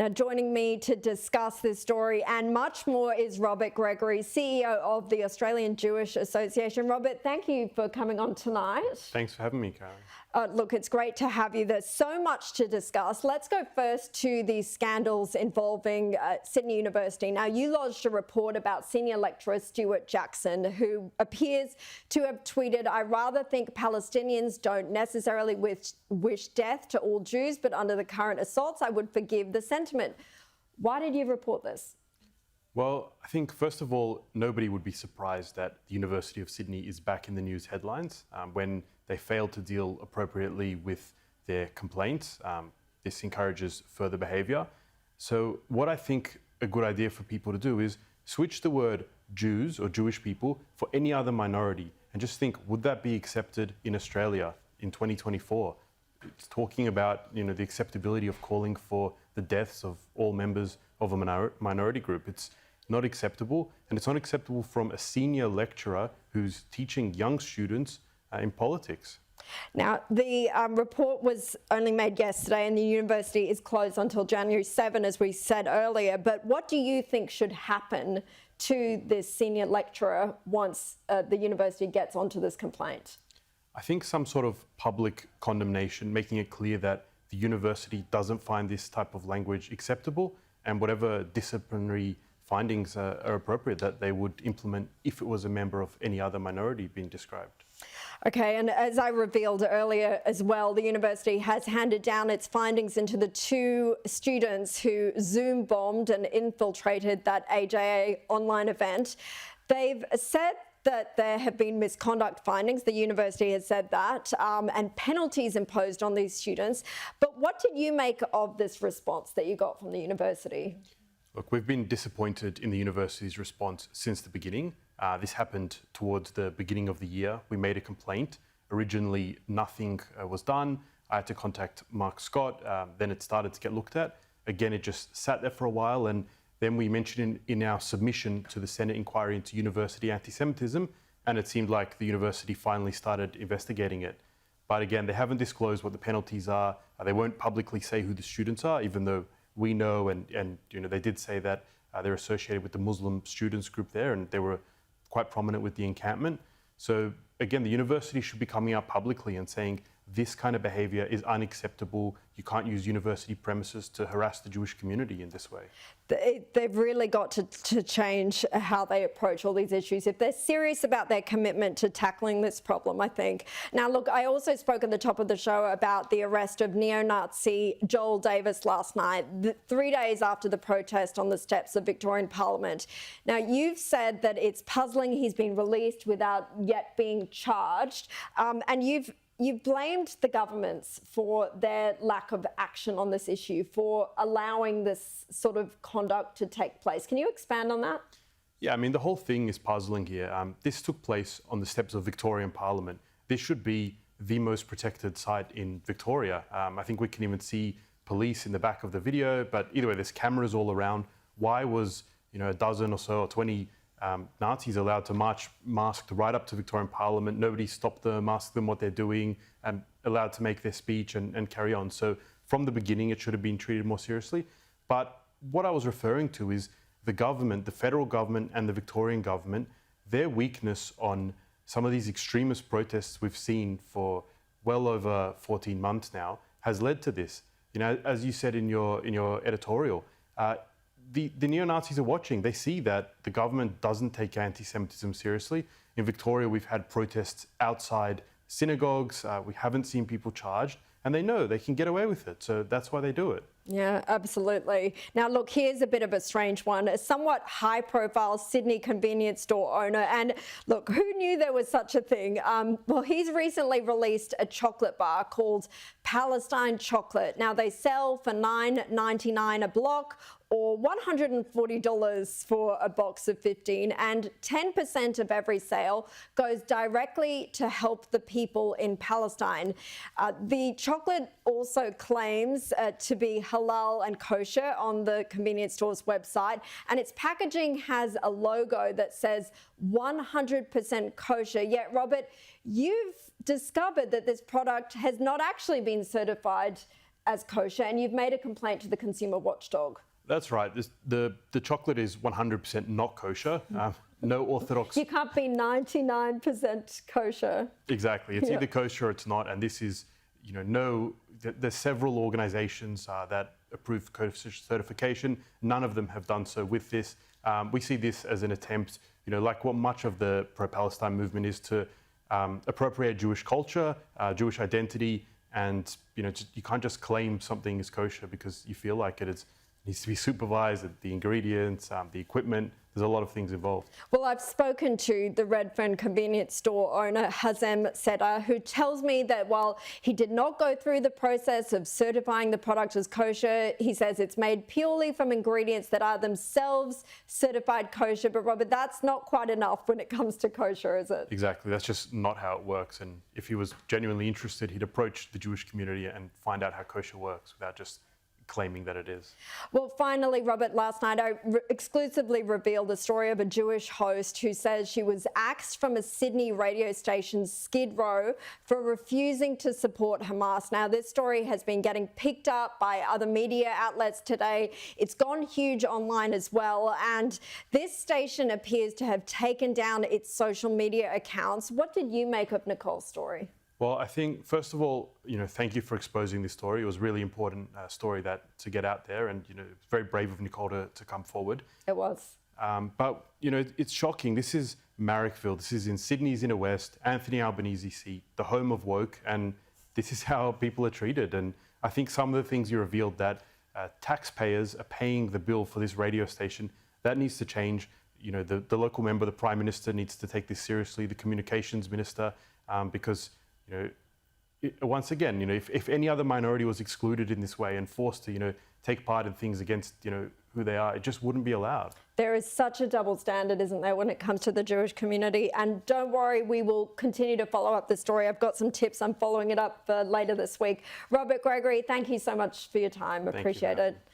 Now, joining me to discuss this story and much more is Robert Gregory, CEO of the Australian Jewish Association. Robert, thank you for coming on tonight. Thanks for having me, Karen. Look, it's great to have you. There's so much to discuss. Let's go first to these scandals involving Sydney University. Now, you lodged a report about senior lecturer Stuart Jackson, who appears to have tweeted, "I rather think Palestinians don't necessarily wish death to all Jews, but under the current assaults, I would forgive the sentiment." Why did you report this? Well, I think, first of all, nobody would be surprised that the University of Sydney is back in the news headlines when they failed to deal appropriately with their complaints. This encourages further behaviour. So what I think a good idea for people to do is switch the word Jews or Jewish people for any other minority and just think, would that be accepted in Australia in 2024? It's talking about, the acceptability of calling for the deaths of all members of a minority group. It's not acceptable, and it's not acceptable from a senior lecturer who's teaching young students in politics. Now, the report was only made yesterday and the university is closed until January 7, as we said earlier. But what do you think should happen to this senior lecturer once the university gets onto this complaint? I think some sort of public condemnation, making it clear that the university doesn't find this type of language acceptable, and whatever disciplinary findings are appropriate that they would implement if it was a member of any other minority being described. Okay, and as I revealed earlier as well, the university has handed down its findings into the two students who Zoom bombed and infiltrated that AJA online event. They've said that there have been misconduct findings, the university has said that, and penalties imposed on these students. But what did you make of this response that you got from the university? Look, we've been disappointed in the university's response since the beginning. This happened towards the beginning of the year. We made a complaint. Originally, nothing was done. I had to contact Mark Scott. Then it started to get looked at. Again, it just sat there for a while, and then we mentioned in our submission to the Senate inquiry into university anti-Semitism, and it seemed like the university finally started investigating it. But again, they haven't disclosed what the penalties are. They won't publicly say who the students are, even though we know, and they did say that they're associated with the Muslim students group there, and they were quite prominent with the encampment. So again, the university should be coming out publicly and saying this kind of behaviour is unacceptable. You can't use university premises to harass the Jewish community in this way. They've really got to change how they approach all these issues if they're serious about their commitment to tackling this problem, I think. Now, look, I also spoke at the top of the show about the arrest of neo-Nazi Joel Davis last night, 3 days after the protest on the steps of Victorian Parliament. Now, you've said that it's puzzling he's been released without yet being charged, and you've blamed the governments for their lack of action on this issue, for allowing this sort of conduct to take place. Can you expand on that? Yeah, I mean, the whole thing is puzzling here. This took place on the steps of Victorian Parliament. This should be the most protected site in Victoria. I think we can even see police in the back of the video, but either way, there's cameras all around. Why was, a dozen or so or 20 Nazis allowed to march masked right up to Victorian Parliament? Nobody stopped them, asked them what they're doing, and allowed to make their speech and carry on. So from the beginning, it should have been treated more seriously. But what I was referring to is the government, the federal government and the Victorian government, their weakness on some of these extremist protests we've seen for well over 14 months now has led to this. As you said in your editorial, the neo-Nazis are watching. They see that the government doesn't take anti-Semitism seriously. In Victoria, we've had protests outside synagogues. We haven't seen people charged, and they know they can get away with it. So that's why they do it. Yeah, absolutely. Now, look, here's a bit of a strange one. A somewhat high-profile Sydney convenience store owner, and look, who knew there was such a thing? Well, he's recently released a chocolate bar called Palestine Chocolate. Now, they sell for $9.99 a block, or $140 for a box of 15, and 10% of every sale goes directly to help the people in Palestine. The chocolate also claims to be halal and kosher on the convenience store's website, and its packaging has a logo that says 100% kosher. Yet, Robert, you've discovered that this product has not actually been certified as kosher, and you've made a complaint to the consumer watchdog. That's right. The chocolate is 100% not kosher. No orthodox. You can't be 99% kosher. Exactly. It's either kosher or it's not. And this is, there's several organizations that approve kosher certification. None of them have done so with this. We see this as an attempt, like what much of the pro-Palestine movement is, to appropriate Jewish culture, Jewish identity, and you can't just claim something is kosher because you feel like it. It needs to be supervised, the ingredients, the equipment. There's a lot of things involved. Well, I've spoken to the Redfern convenience store owner, Hazem Seda, who tells me that while he did not go through the process of certifying the product as kosher, he says it's made purely from ingredients that are themselves certified kosher. But Robert, that's not quite enough when it comes to kosher, is it? Exactly. That's just not how it works. And if he was genuinely interested, he'd approach the Jewish community and find out how kosher works without just claiming that it is. Well, finally, Robert, last night I exclusively revealed the story of a Jewish host who says she was axed from a Sydney radio station, Skid Row, for refusing to support Hamas. Now, this story has been getting picked up by other media outlets today. It's gone huge online as well, and this station appears to have taken down its social media accounts. What did you make of Nicole's story? Well, I think, first of all, thank you for exposing this story. It was a really important story to get out there, and it's very brave of Nicole to come forward. It was. But it's shocking. This is Marrickville. This is in Sydney's inner west, Anthony Albanese seat, the home of woke, and this is how people are treated. And I think some of the things you revealed, that taxpayers are paying the bill for this radio station, that needs to change. The local member, the Prime Minister, needs to take this seriously. The Communications Minister, because once again, if any other minority was excluded in this way and forced to, take part in things against, who they are, it just wouldn't be allowed. There is such a double standard, isn't there, when it comes to the Jewish community? And don't worry, we will continue to follow up the story. I've got some tips. I'm following it up for later this week. Robert Gregory, thank you so much for your time. Appreciate it.